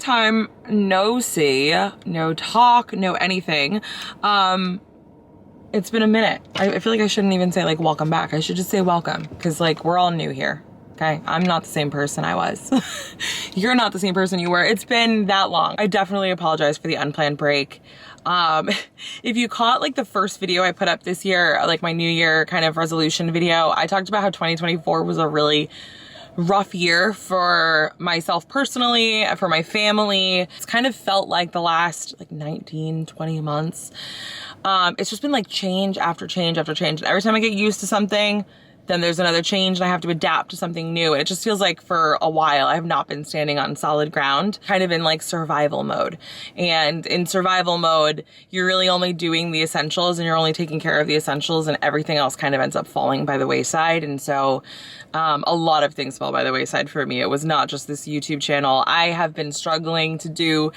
time no see, no talk, no anything. It's been a minute. I feel like I shouldn't even say like welcome back. I should just say welcome, because like we're all new here. Okay, I'm not the same person I was. You're not the same person you were. It's been that long. I definitely apologize for the unplanned break. If you caught like the first video I put up this year, like my New Year kind of resolution video, I talked about how 2024 was a really rough year for myself personally, for my family. It's kind of felt like the last like 19, 20 months. It's just been like change after change after change. Every time I get used to something, then there's another change and I have to adapt to something new. And it just feels like for a while, I have not been standing on solid ground, kind of in like survival mode. And in survival mode, you're really only doing the essentials and you're only taking care of the essentials, and everything else kind of ends up falling by the wayside. And so a lot of things fell by the wayside for me. It was not just this YouTube channel. I have been struggling to do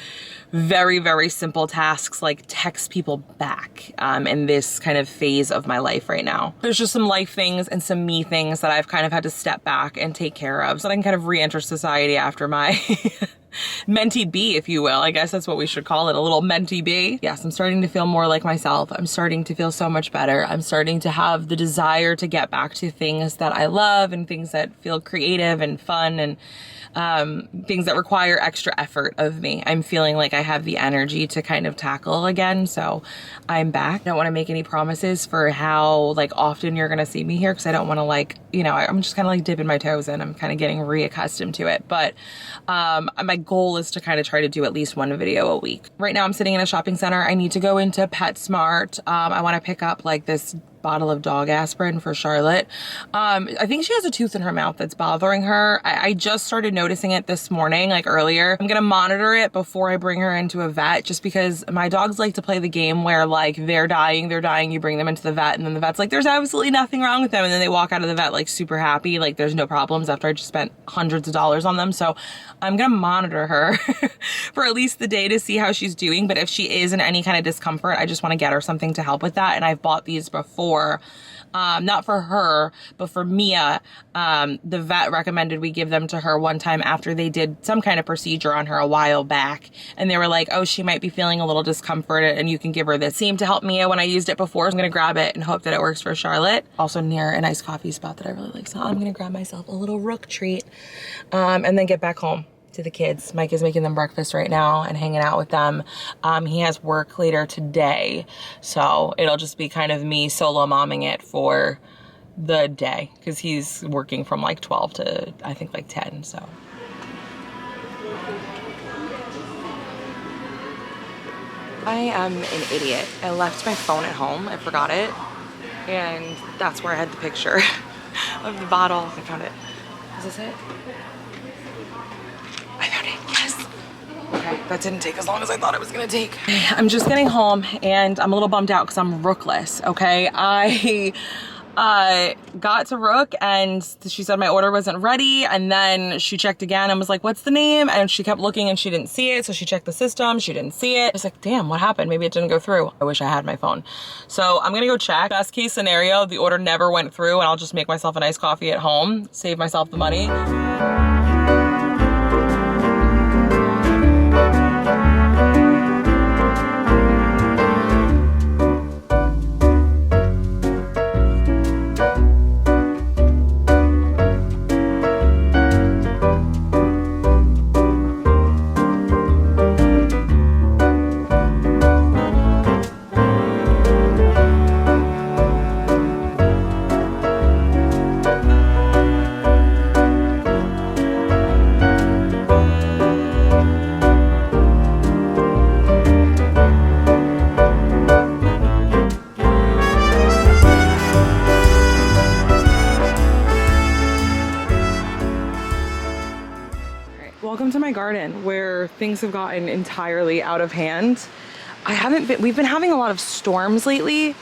very, very simple tasks like text people back in this kind of phase of my life right now. There's just some life things and some me things that I've kind of had to step back and take care of so that I can kind of re-enter society after my mentee B, if you will. I guess that's what we should call it, a little mentee B. Yes, I'm starting to feel more like myself. I'm starting to feel so much better. I'm starting to have the desire to get back to things that I love and things that feel creative and fun, and things that require extra effort of me. I'm feeling like I have the energy to kind of tackle again, so I'm back. I don't want to make any promises for how like often you're gonna see me here, because I don't want to like, you know, I'm just kind of like dipping my toes in. I'm kind of getting reaccustomed to it, but my goal is to kind of try to do at least one video a week. Right now I'm sitting in a shopping center. I need to go into PetSmart. I want to pick up like this bottle of dog aspirin for Charlotte. I think she has a tooth in her mouth that's bothering her. I just started noticing it this morning, like earlier. I'm gonna monitor it before I bring her into a vet, just because my dogs like to play the game where like they're dying, you bring them into the vet, and then the vet's like, there's absolutely nothing wrong with them, and then they walk out of the vet like super happy, like there's no problems after I just spent hundreds of dollars on them. So I'm gonna monitor her for at least the day to see how she's doing. But if she is in any kind of discomfort, I just want to get her something to help with that. And I've bought these before. Not for her, but for Mia. The vet recommended we give them to her one time after they did some kind of procedure on her a while back. And they were like, oh, she might be feeling a little discomfort and you can give her this. Seemed to help Mia when I used it before. I'm gonna grab it and hope that it works for Charlotte. Also near a nice coffee spot that I really like. So I'm gonna grab myself a little rook treat and then get back home to the kids. Mike is making them breakfast right now and hanging out with them. He has work later today, so it'll just be kind of me solo momming it for the day, because he's working from like 12 to I think like 10. So I am an idiot. I left my phone at home. I forgot it, and that's where I had the picture of the bottle. I found it. Is this it? I found it, yes. Okay, that didn't take as long as I thought it was gonna take. I'm just getting home and I'm a little bummed out because I'm rookless, okay? I got to Rook and she said my order wasn't ready, and then she checked again and was like, what's the name? And she kept looking and she didn't see it, so she checked the system, she didn't see it. I was like, damn, what happened? Maybe it didn't go through. I wish I had my phone. So I'm gonna go check. Best case scenario, the order never went through and I'll just make myself a nice coffee at home, save myself the money. Welcome to my garden where things have gotten entirely out of hand. We've been having a lot of storms lately,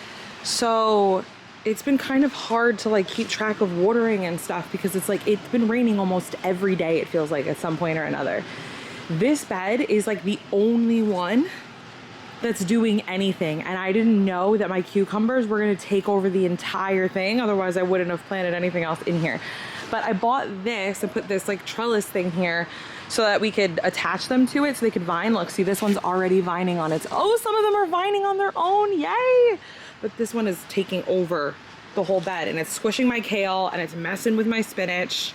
so it's been kind of hard to like keep track of watering and stuff, because it's like it's been raining almost every day, it feels like, at some point or another. This bed is like the only one that's doing anything, and I didn't know that my cucumbers were gonna take over the entire thing, otherwise I wouldn't have planted anything else in here. But I bought this and put this like trellis thing here so that we could attach them to it so they could vine. Look, see, this one's already vining on its own. Oh, some of them are vining on their own, yay! But this one is taking over the whole bed and it's squishing my kale and it's messing with my spinach.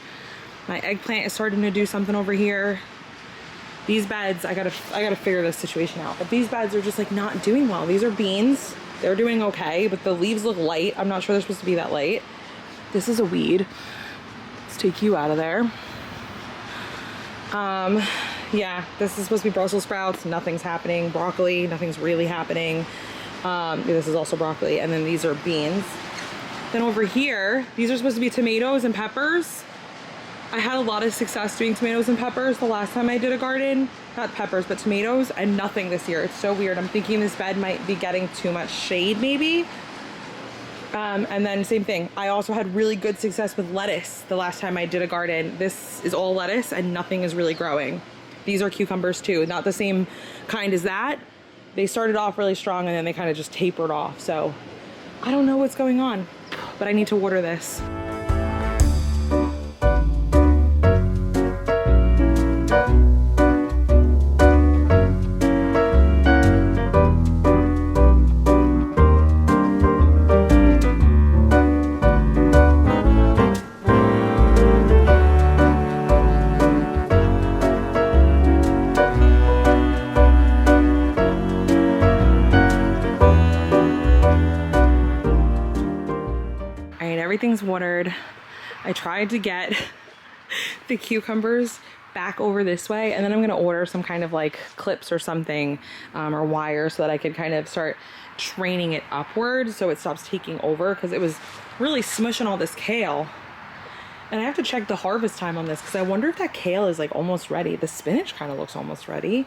My eggplant is starting to do something over here. These beds, I gotta figure this situation out. But these beds are just like not doing well. These are beans. They're doing okay, but the leaves look light. I'm not sure they're supposed to be that light. This is a weed. Let's take you out of there. Yeah, this is supposed to be Brussels sprouts. Nothing's happening. Broccoli, nothing's really happening. This is also broccoli. And then these are beans. Then over here, these are supposed to be tomatoes and peppers. I had a lot of success doing tomatoes and peppers the last time I did a garden. Not peppers, but tomatoes, and nothing this year. It's so weird. I'm thinking this bed might be getting too much shade maybe. And then same thing. I also had really good success with lettuce the last time I did a garden. This is all lettuce and nothing is really growing. These are cucumbers too. Not the same kind as that. They started off really strong and then they kind of just tapered off. So I don't know what's going on, but I need to water this. Everything's watered. I tried to get the cucumbers back over this way, and then I'm gonna order some kind of like clips or something, or wire, so that I could kind of start training it upward so it stops taking over, because it was really smushing all this kale. And I have to check the harvest time on this because I wonder if that kale is like almost ready. The spinach kind of looks almost ready.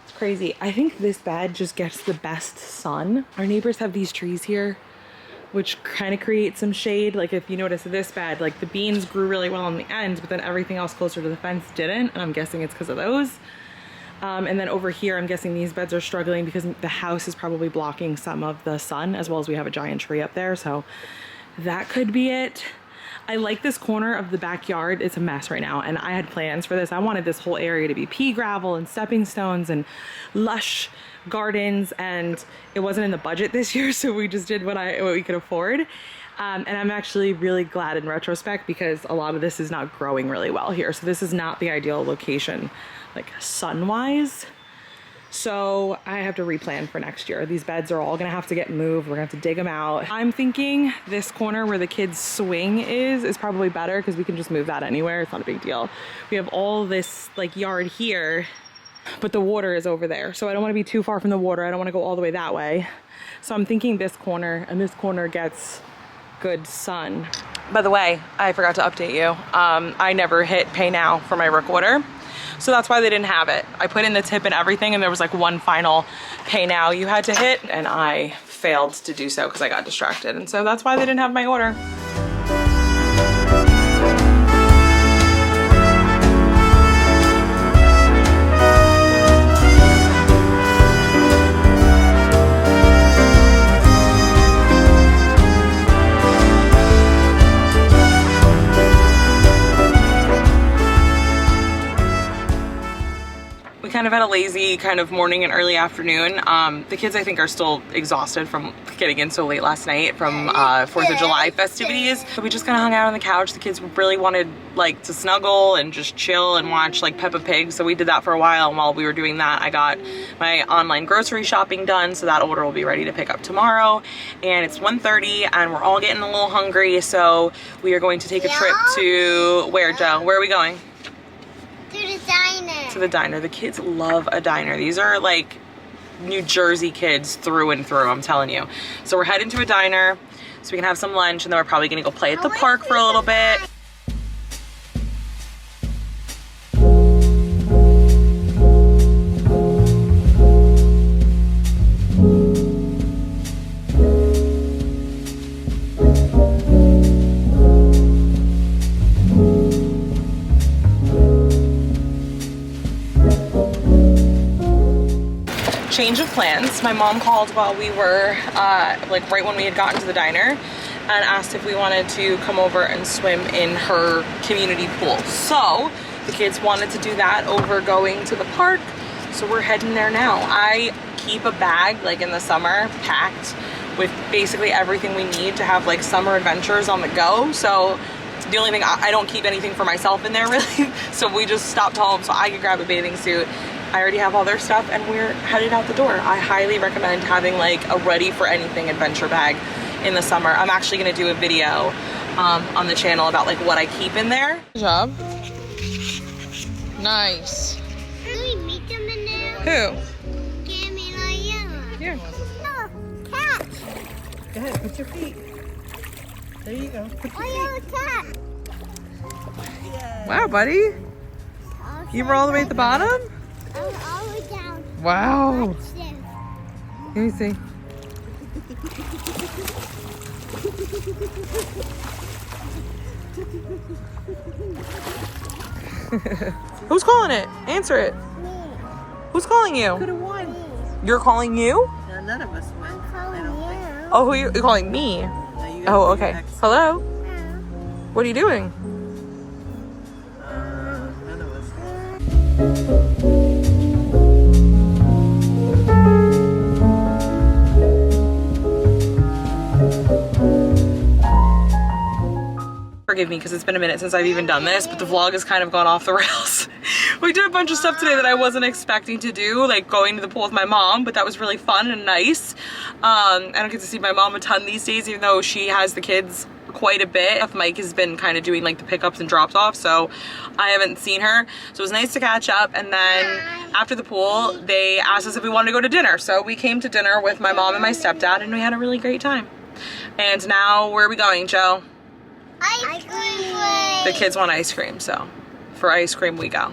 It's crazy. I think this bed just gets the best sun. Our neighbors have these trees here which kind of creates some shade. Like if you notice this bed, like the beans grew really well on the end, but then everything else closer to the fence didn't, and I'm guessing it's because of those. And then over here, I'm guessing these beds are struggling because the house is probably blocking some of the sun, as well as we have a giant tree up there, so that could be it. I like this corner of the backyard. It's a mess right now, and I had plans for this. I wanted this whole area to be pea gravel and stepping stones and lush gardens, and it wasn't in the budget this year, so we just did what we could afford. And I'm actually really glad in retrospect because a lot of this is not growing really well here. So this is not the ideal location, like sun-wise. So I have to replan for next year. These beds are all gonna have to get moved. We're gonna have to dig them out. I'm thinking this corner where the kids' swing is probably better because we can just move that anywhere. It's not a big deal. We have all this like yard here, but the water is over there. So I don't wanna be too far from the water. I don't wanna go all the way that way. So I'm thinking this corner, and this corner gets good sun. By the way, I forgot to update you. I never hit pay now for my Rook order. So that's why they didn't have it. I put in the tip and everything, and there was like one final pay now you had to hit, and I failed to do so because I got distracted. And so that's why they didn't have my order. Kind of had a lazy kind of morning and early afternoon. The kids I think are still exhausted from getting in so late last night from 4th of July festivities. So we just kind of hung out on the couch. The kids really wanted like to snuggle and just chill and watch like Peppa Pig. So we did that for a while, and while we were doing that, I got my online grocery shopping done. So that order will be ready to pick up tomorrow. And it's 1:30 and we're all getting a little hungry. So we are going to take a trip to where, Joe? Where are we going? To the diner. To the diner. The kids love a diner. These are like New Jersey kids through and through, I'm telling you. So we're heading to a diner so we can have some lunch, and then we're probably gonna go play at the park for a little bit. Change of plans. My mom called while we were like right when we had gotten to the diner, and asked if we wanted to come over and swim in her community pool. So the kids wanted to do that over going to the park, so we're heading there now. I keep a bag like in the summer packed with basically everything we need to have like summer adventures on the go. So the only thing, I don't keep anything for myself in there really. So we just stopped home so I could grab a bathing suit. I already have all their stuff and we're headed out the door. I highly recommend having like a ready for anything adventure bag in the summer. I'm actually gonna do a video on the channel about like what I keep in there. Good job. Nice. Can we meet them in there? Who? Cammy, Here. oh, cat. Go ahead, put your feet. There you go. Put your feet. Cat. Wow, buddy. You were all the way at the bottom? I'm all the way down. Wow. Watch this. Let me see. Who's calling it? Answer it. Me. Who's calling you? Could have won. You're calling you? No, none of us won. I'm I calling don't think. you. Oh, who you're calling me? No, you Oh, gotta do okay. next. Hello? Yeah. What are you doing? None of us. Forgive me because it's been a minute since I've even done this, but the vlog has kind of gone off the rails. We did a bunch of stuff today that I wasn't expecting to do, like going to the pool with my mom, but that was really fun and nice. I don't get to see my mom a ton these days, even though she has the kids quite a bit. Mike has been kind of doing like the pickups and drops off, so I haven't seen her. So it was nice to catch up, and then after the pool, they asked us if we wanted to go to dinner. So we came to dinner with my mom and my stepdad, and we had a really great time. And now, where are we going, Joe? Ice cream. The kids want ice cream, so for ice cream we go.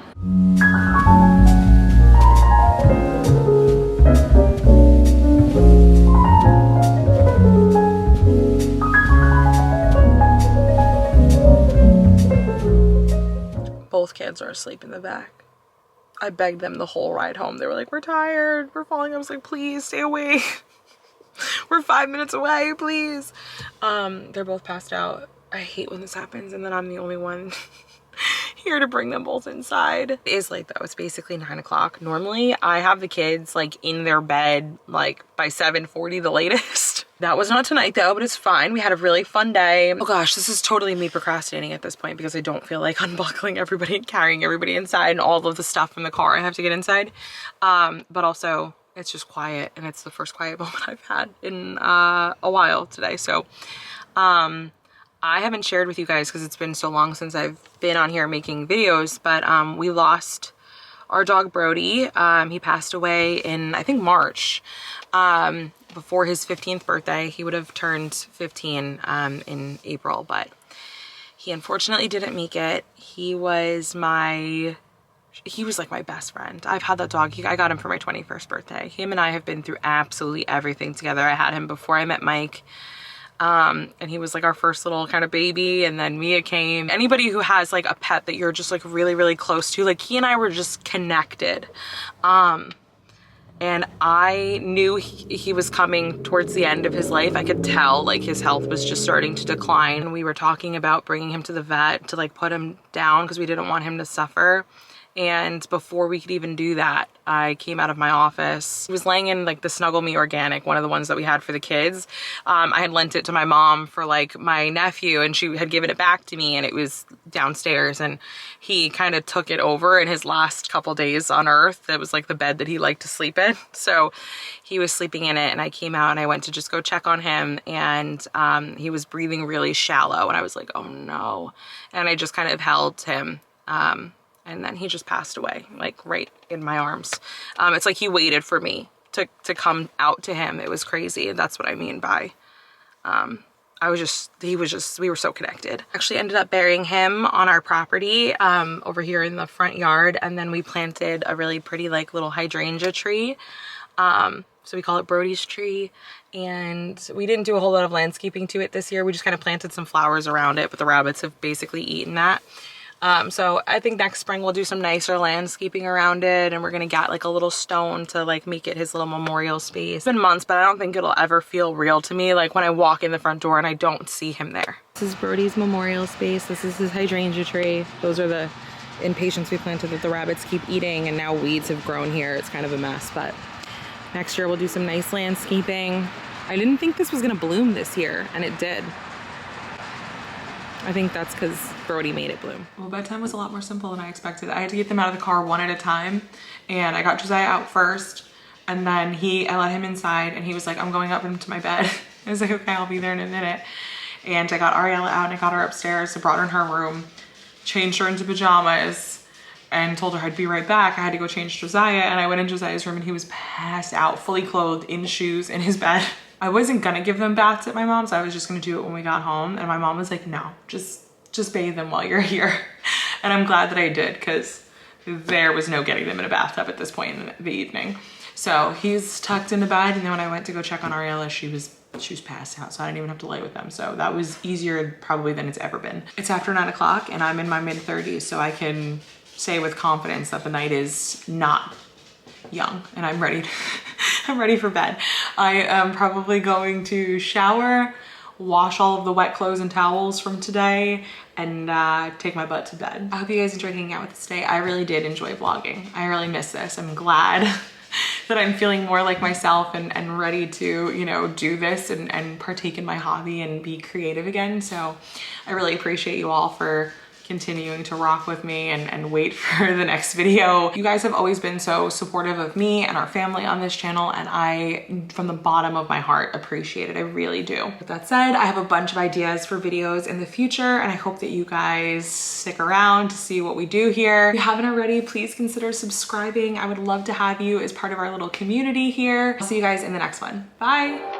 Both kids are asleep in the back. I begged them the whole ride home. They were like, we're tired, we're falling. I was like, please stay awake. We're 5 minutes away, please. They're both passed out. I hate when this happens and then I'm the only one here to bring them both inside. It is late though, it's basically 9 o'clock. Normally I have the kids like in their bed like by 7:40 the latest. That was not tonight though, but it's fine. We had a really fun day. Oh gosh, this is totally me procrastinating at this point because I don't feel like unbuckling everybody and carrying everybody inside and all of the stuff in the car I have to get inside. But also it's just quiet and it's the first quiet moment I've had in a while today. So I haven't shared with you guys because it's been so long since I've been on here making videos, but we lost our dog Brody. He passed away in, I think, March, before his 15th birthday. He would have turned 15 in April, but he unfortunately didn't make it. He was like my best friend. I've had that dog. I got him for my 21st birthday. Him and I have been through absolutely everything together. I had him before I met Mike. And he was like our first little kind of baby, and then Mia came. Anybody who has like a pet that you're just like really, really close to, like he and I were just connected. And I knew he was coming towards the end of his life. I could tell like his health was just starting to decline. We were talking about bringing him to the vet to like put him down because we didn't want him to suffer. And before we could even do that, I came out of my office. He was laying in like the Snuggle Me Organic, one of the ones that we had for the kids. I had lent it to my mom for like my nephew, and she had given it back to me, and it was downstairs, and he kind of took it over in his last couple days on Earth. It was like the bed that he liked to sleep in. So he was sleeping in it, and I came out and I went to just go check on him, and he was breathing really shallow, and I was like, oh no. And I just kind of held him. And then he just passed away, like right in my arms. It's like he waited for me to come out to him. It was crazy. And that's what I mean by, we were so connected. Actually ended up burying him on our property over here in the front yard. And then we planted a really pretty like little hydrangea tree. So we call it Brody's tree. And we didn't do a whole lot of landscaping to it this year. We just kind of planted some flowers around it, but the rabbits have basically eaten that. So I think next spring we'll do some nicer landscaping around it, and we're gonna get like a little stone to like make it his little memorial space. It's been months, but I don't think it'll ever feel real to me, like when I walk in the front door and I don't see him there. This is Brody's memorial space. This is his hydrangea tree. Those are the impatiens we planted that the rabbits keep eating, and now weeds have grown here. It's kind of a mess, but next year we'll do some nice landscaping. I didn't think this was gonna bloom this year, and it did. I think that's because Brody made it bloom. Well, bedtime was a lot more simple than I expected. I had to get them out of the car one at a time, and I got Josiah out first, and then I let him inside, and he was like, I'm going up into my bed. I was like, okay, I'll be there in a minute. And I got Ariella out and I got her upstairs. I brought her in her room, changed her into pajamas, and told her I'd be right back. I had to go change Josiah, and I went in Josiah's room and he was passed out, fully clothed, in shoes, in his bed. I wasn't gonna give them baths at my mom's. I was just gonna do it when we got home. And my mom was like, no, just bathe them while you're here. And I'm glad that I did, because there was no getting them in a bathtub at this point in the evening. So he's tucked into bed, and then when I went to go check on Ariella, she was passed out, so I didn't even have to lay with them. So that was easier probably than it's ever been. It's after 9 o'clock and I'm in my mid-30s, so I can say with confidence that the night is not young, and I'm ready. I'm ready for bed. I am probably going to shower, wash all of the wet clothes and towels from today, and take my butt to bed. I hope you guys enjoyed hanging out with us today. I really did enjoy vlogging. I really miss this. I'm glad that I'm feeling more like myself and ready to, you know, do this and partake in my hobby and be creative again. So I really appreciate you all for continuing to rock with me and wait for the next video. You guys have always been so supportive of me and our family on this channel, and I, from the bottom of my heart, appreciate it. I really do. With that said, I have a bunch of ideas for videos in the future, and I hope that you guys stick around to see what we do here. If you haven't already, please consider subscribing. I would love to have you as part of our little community here. I'll see you guys in the next one. Bye.